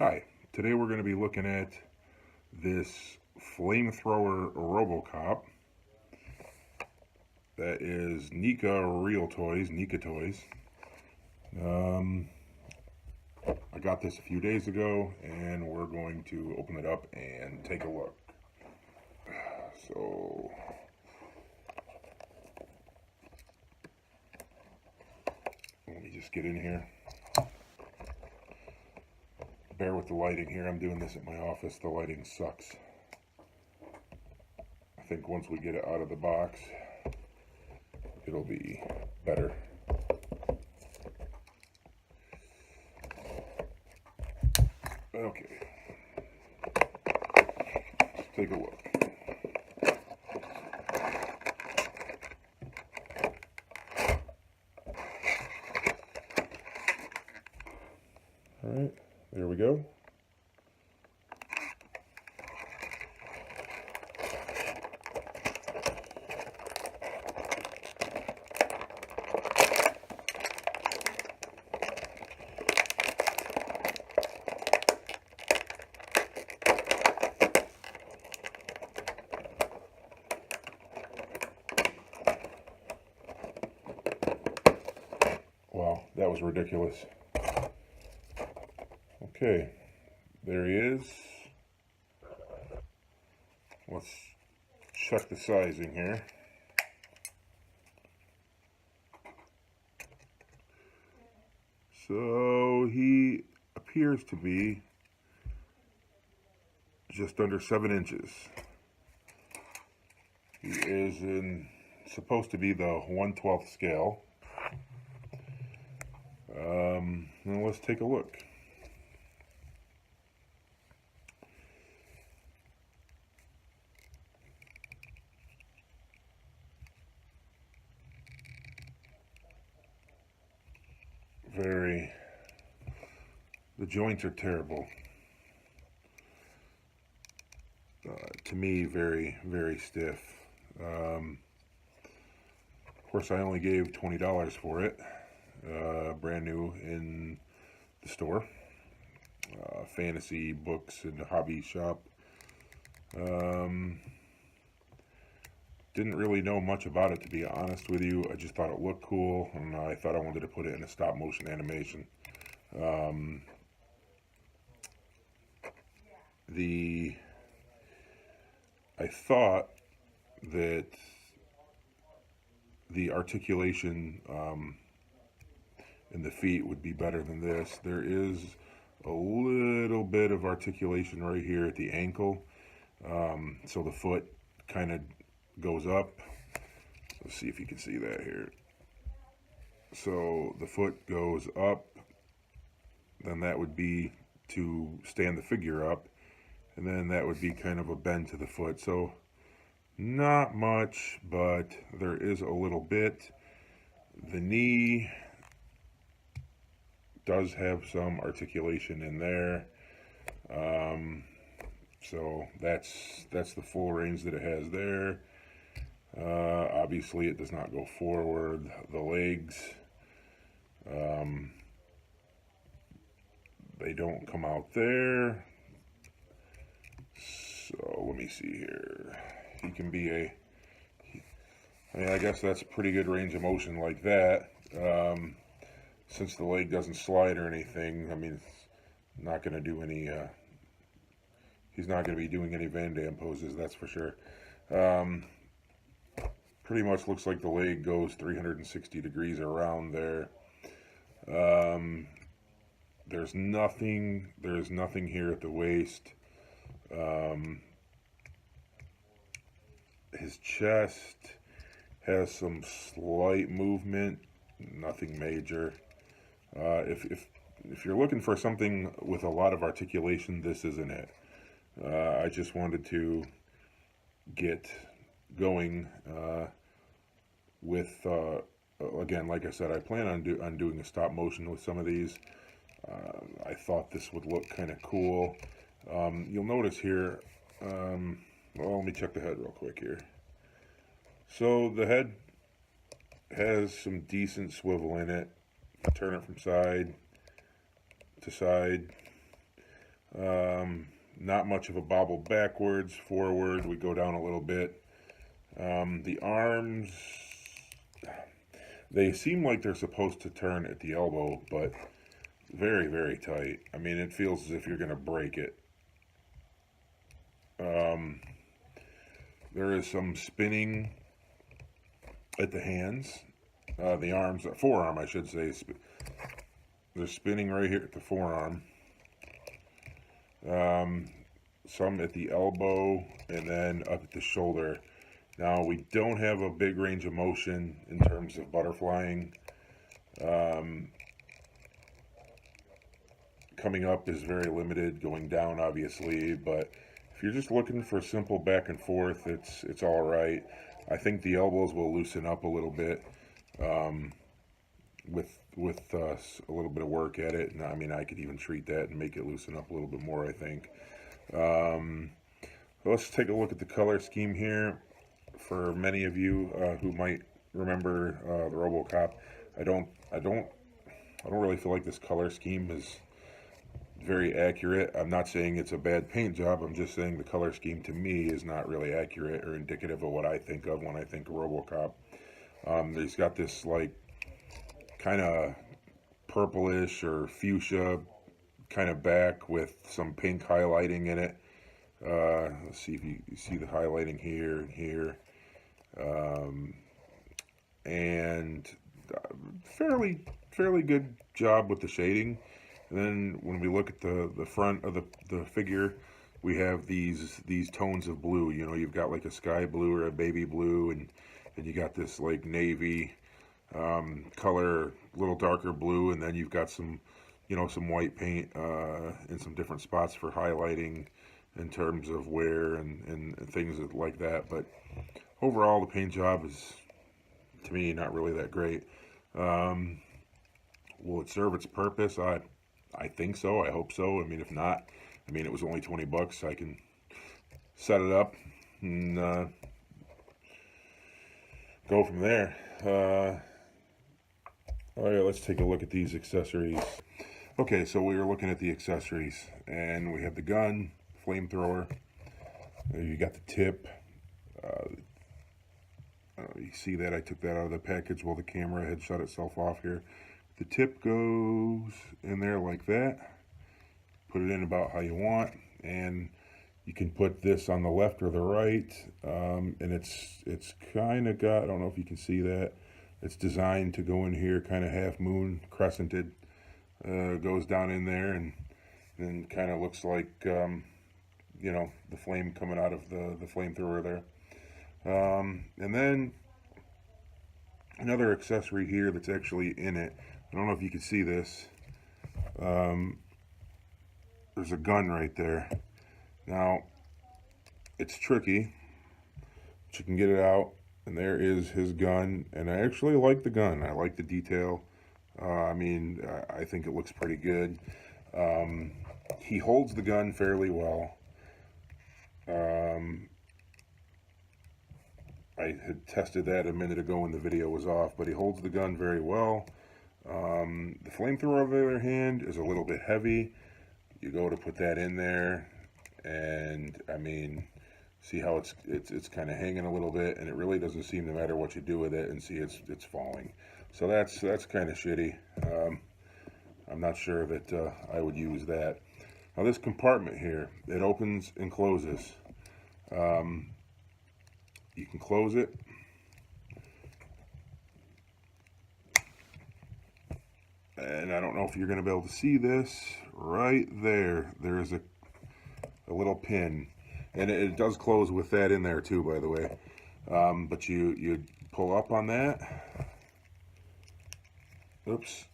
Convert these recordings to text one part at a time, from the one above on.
Hi, today we're going to be looking at this Flamethrower Robocop that is Neca Toys. Um, I got this a few days ago and we're going to open it up and take a look. So, let me just get in here. Bear with the lighting here. I'm doing this at my office. The lighting sucks. I think once we get it out of the box, it'll be better. Okay. Let's take a look. All right, there we go. Wow, that was ridiculous. Okay, there he is. Let's check the sizing here. So he appears to be just under 7 inches. He is supposed to be the 1/12 scale. Now let's take a look. The joints are terrible. To me, very, very stiff. Of course, I only gave $20 for it. Brand new in the store. Fantasy books and hobby shop. Didn't really know much about it, to be honest with you. I just thought it looked cool, and I thought I wanted to put it in a stop motion animation. I thought that the articulation in the feet would be better than this. There is a little bit of articulation right here at the ankle, so the foot kind of goes up. Let's see if you can see that here. So the foot goes up, then that would be to stand the figure up, and then that would be kind of a bend to the foot. So not much, but there is a little bit. The knee does have some articulation in there. So that's the full range that it has there. Obviously it does not go forward. The legs, they don't come out there. So let me see here. He can be I mean, I guess that's a pretty good range of motion like that. Since the leg doesn't slide or anything, I mean, it's not going to do any, he's not going to be doing any Van Damme poses, that's for sure. Pretty much looks like the leg goes 360 degrees around there. There's nothing here at the waist. His chest has some slight movement, nothing major. If you're looking for something with a lot of articulation, this isn't it. I just wanted to get going with, again, like I said, I plan on doing a stop motion with some of these. I thought this would look kind of cool. You'll notice here, well, let me check the head real quick here. So the head has some decent swivel in it. Turn it from side to side. Not much of a bobble backwards. Forward, we go down a little bit. The arms, they seem like they're supposed to turn at the elbow, but very, very tight. I mean, it feels as if you're going to break it. There is some spinning at the hands. The arms, forearm, I should say. They're spinning right here at the forearm. Some at the elbow, and then up at the shoulder. Now, we don't have a big range of motion in terms of butterflying. Coming up is very limited, going down obviously, but if you're just looking for simple back and forth, it's all right. I think the elbows will loosen up a little bit with a little bit of work at it. And I mean, I could even treat that and make it loosen up a little bit more, I think. Let's take a look at the color scheme here. For many of you who might remember the Robocop, I don't really feel like this color scheme is very accurate. I'm not saying it's a bad paint job. I'm just saying the color scheme to me is not really accurate or indicative of what I think of when I think of Robocop. He's got this like kind of purplish or fuchsia kind of back with some pink highlighting in it. Let's see if you see the highlighting here and here. And fairly good job with the shading. And then when we look at the front of the figure, we have these tones of blue. You know, you've got like a sky blue or a baby blue, and you got this like navy color, a little darker blue, and then you've got some, you know, some white paint in some different spots for highlighting in terms of wear and things like that. But overall, the paint job is, to me, not really that great. Will it serve its purpose? I think so. I hope so. I mean, if not, I mean, it was only 20 bucks. I can set it up and go from there. All right, let's take a look at these accessories. Okay, so we were looking at the accessories, and we have the gun, flamethrower. You got the tip. You see that I took that out of the package while the camera had shut itself off here. The tip goes in there like that. Put it in about how you want, and you can put this on the left or the right. And it's kind of got, I don't know if you can see that. It's designed to go in here, kind of half moon, crescented. Goes down in there, and kind of looks like you know, the flame coming out of the flamethrower there. And then another accessory here that's actually in it. I don't know if you can see this. There's a gun right there. Now, it's tricky, but you can get it out, and there is his gun. And I actually like the gun. I like the detail. I mean, I think it looks pretty good. He holds the gun fairly well. I had tested that a minute ago when the video was off, but he holds the gun very well. The flamethrower, on the other hand, is a little bit heavy. You go to put that in there, and I mean, see how it's kind of hanging a little bit, and it really doesn't seem to matter what you do with it, and see it's falling. So that's kind of shitty. I'm not sure that I would use that. Now this compartment here, it opens and closes. You can close it. And I don't know if you're going to be able to see this. Right there, there is a little pin. And it does close with that in there too, by the way. But you pull up on that. Oops.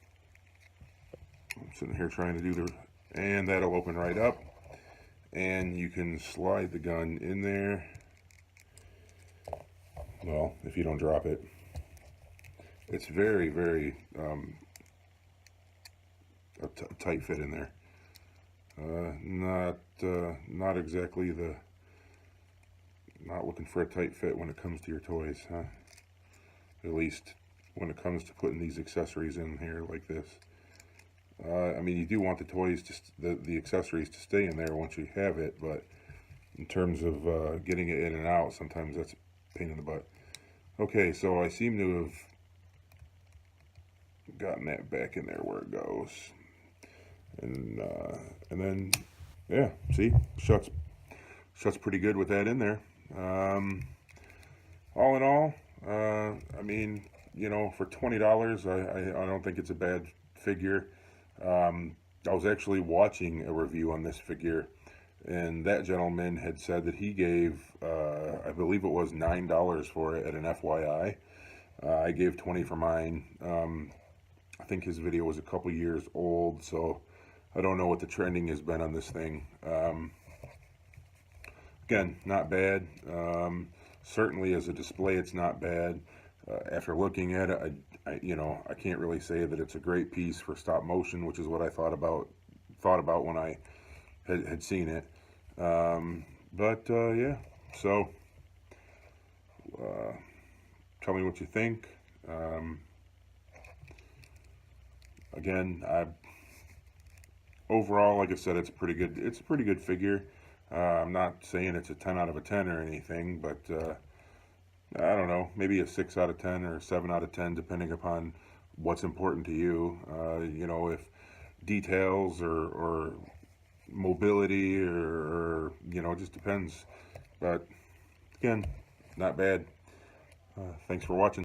I'm sitting here trying to do the... And that'll open right up. And you can slide the gun in there. Well, if you don't drop it. It's very, very a tight fit in there. Not exactly the... Not looking for a tight fit when it comes to your toys, huh? At least when it comes to putting these accessories in here like this. I mean, you do want the toys, the accessories to stay in there once you have it, but in terms of getting it in and out, sometimes that's a pain in the butt. Okay, so I seem to have gotten that back in there where it goes. And then, yeah, see, shuts pretty good with that in there. All in all, I mean, you know, for $20, I don't think it's a bad figure. I was actually watching a review on this figure, and that gentleman had said that he gave, I believe it was $9 for it at an FYI. I gave 20 for mine. I think his video was a couple years old, so I don't know what the trending has been on this thing. Again, not bad. Certainly as a display, it's not bad. After looking at it, I can't really say that it's a great piece for stop motion, which is what I thought about when I had seen it. Yeah, so tell me what you think. Again, overall, like I said, it's pretty good. It's a pretty good figure. I'm not saying it's a 10 out of a 10 or anything, but I don't know, maybe a 6 out of 10 or a 7 out of 10, depending upon what's important to you. You know, if details or mobility or you know, it just depends. But again, not bad. Thanks for watching.